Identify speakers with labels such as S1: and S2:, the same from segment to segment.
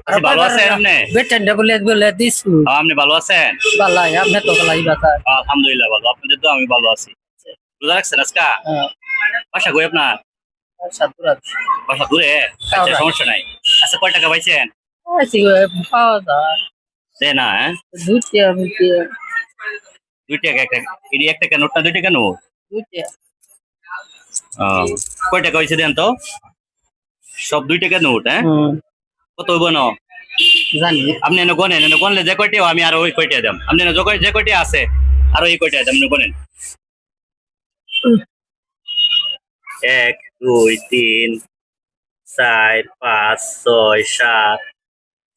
S1: ভালো আছেন আপনি?
S2: বেটেনটা বলে বলে দিছু
S1: আপনি ভালো আছেন?
S2: বালাই আপনি তো বালাই বাতা
S1: আলহামদুলিল্লাহ ভালো। আপনাদের তো আমি ভালো আছি। রোজা রাখছেন আজকা? বাসা কই আপনার?
S2: সাতুরাত
S1: বাসা দূরে? আচ্ছা,
S2: কাউরা।
S1: সমস্যা নাই। আচ্ছা, কয় টাকা পাইছেন?
S2: আছি পাওয়া যায়
S1: দে না, হ্যাঁ?
S2: দুইটা মিটিয়ে
S1: 2 টাকা একটা। এডি 1 টাকা নোট না 2 টাকা নোট?
S2: দুইটা
S1: কয় টাকা হইছে দেন তো? সব 2 টাকা নোট, হ্যাঁ? কত হইব ন?
S2: জানি
S1: আপনি এনে গনেন, এনে গনলে যে কয়টা আমি আর ওই কয়টা দাম। আপনি এনে যে কয়টা আছে আর ওই কয়টা দাম গনেন। 1 2 3 4 5 6 7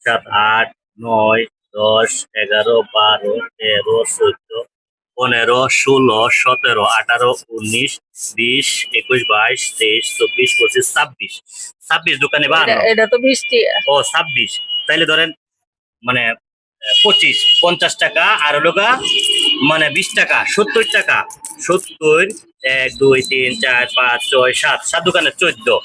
S1: 7 8 9 10 11 12 13 14 15 16 17 18 19 20 21 22 23 24 25 26 26 দোকানে 52।
S2: এটা তো বৃষ্টি
S1: ও 26, তাইলে ধরেন মানে 25 50 টাকা আর হলো গা মানে 20 টাকা 70 টাকা 70 1 2 3 4 5 6 7 7 দোকানে 14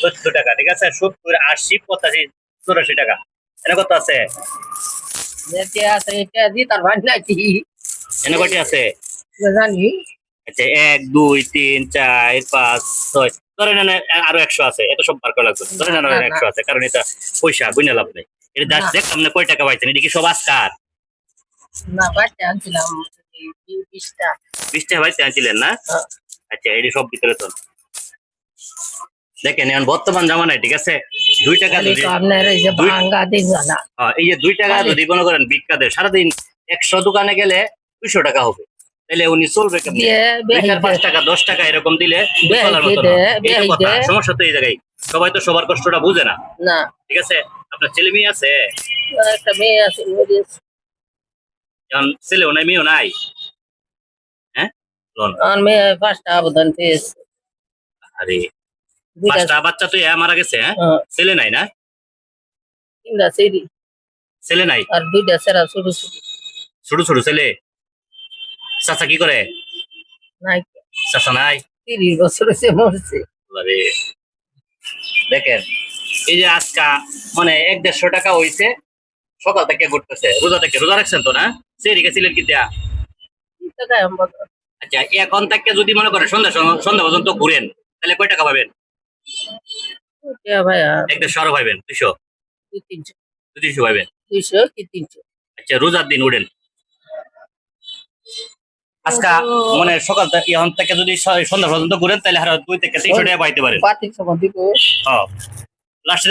S1: 14 টাকা, ঠিক আছে। 70 80 85 84 টাকা এনে কত আছে?
S2: যেতে আছে এটা দি তার ভাই নাকি
S1: এনে কয়টি আছে?
S2: জানি
S1: আচ্ছা 1 2 3 4 5 6 ধরেন এনে আরো 100 আছে। এত সব বার করা লাগবে না। ধরেন আরো 100 আছে, কারণ এটা পয়সা গুণে লাভ নেই। এটা জাস্ট দেখ আপনি কয় টাকা পাইছেন। এটা কি সব আজকার?
S2: না বাচ্চা আনছিলাম 20টা
S1: 20 টাকা পাইতে আনছিলেন না? আচ্ছা, এটি সব ভিতরে তো দেখেন এখন বর্তমান জামানায়, ঠিক আছে, 2 টাকা যদি
S2: আপনার এই যে ভাঙ্গা দিন না
S1: এই যে 2 টাকা যদি মনে করেন ভিক্ষা দেয় সারাদিন 100 দোকানে গেলে 200 টাকা হবে, তাহলে উনি চলবে কেমন? 5 টাকা 10 টাকা এরকম দিলে চলার মতো না। এই তো কথা, সমস্যা তো এই জায়গায়। সবাই তো সবার কষ্টটা বুঝে না,
S2: না
S1: ঠিক আছে। আপনার ছেলে মেয়ে আছে?
S2: একটা মেয়ে আছে
S1: এখন ছেলেও নাই মেয়েও নাই, হ্যাঁ? বলুন।
S2: আমার মেয়ে 5টা আবেদন পেয়েছে
S1: আরে,
S2: 2টা
S1: 5টা বাচ্চা তো মারা গেছে, হ্যাঁ? ছেলে নাই না?
S2: 3টা সেরি
S1: ছেলে নাই,
S2: আর 2টা সেরা ছোট ছোট
S1: ছোট ছোট ছেলে। চাচা কি করে?
S2: নাই
S1: চাচা নাই?
S2: 30 বছর হয়েছে মরছে
S1: আরে, দেখেন এই যে আজকা মানে 1-150 টাকা হইছে, সকাল থেকে ঘুরতেছে। রোজা থেকে রোজা রাখছেন তো না? সেই গেছিলেন কি দেয়া? আচ্ছা, এখন থেকে যদি মনে করেন সন্ধ্যা পর্যন্ত ঘুরেন, তাহলে কয় টাকা পাবেন?
S2: ভাইয়া
S1: 1-150 আরো পাবেন, 200
S2: 300
S1: 200 পাবেন।
S2: 200 কি 300
S1: আচ্ছা, রোজার দিন উঠেন আজকা মানে সকাল থেকে এখন থেকে যদি সন্ধ্যা পর্যন্ত ঘুরেন, তাহলে আর 2 থেকে 300 টাকা পাইতে পারেন।
S2: বাতিক সময় দিব
S1: হ্যাঁ, লাস্টে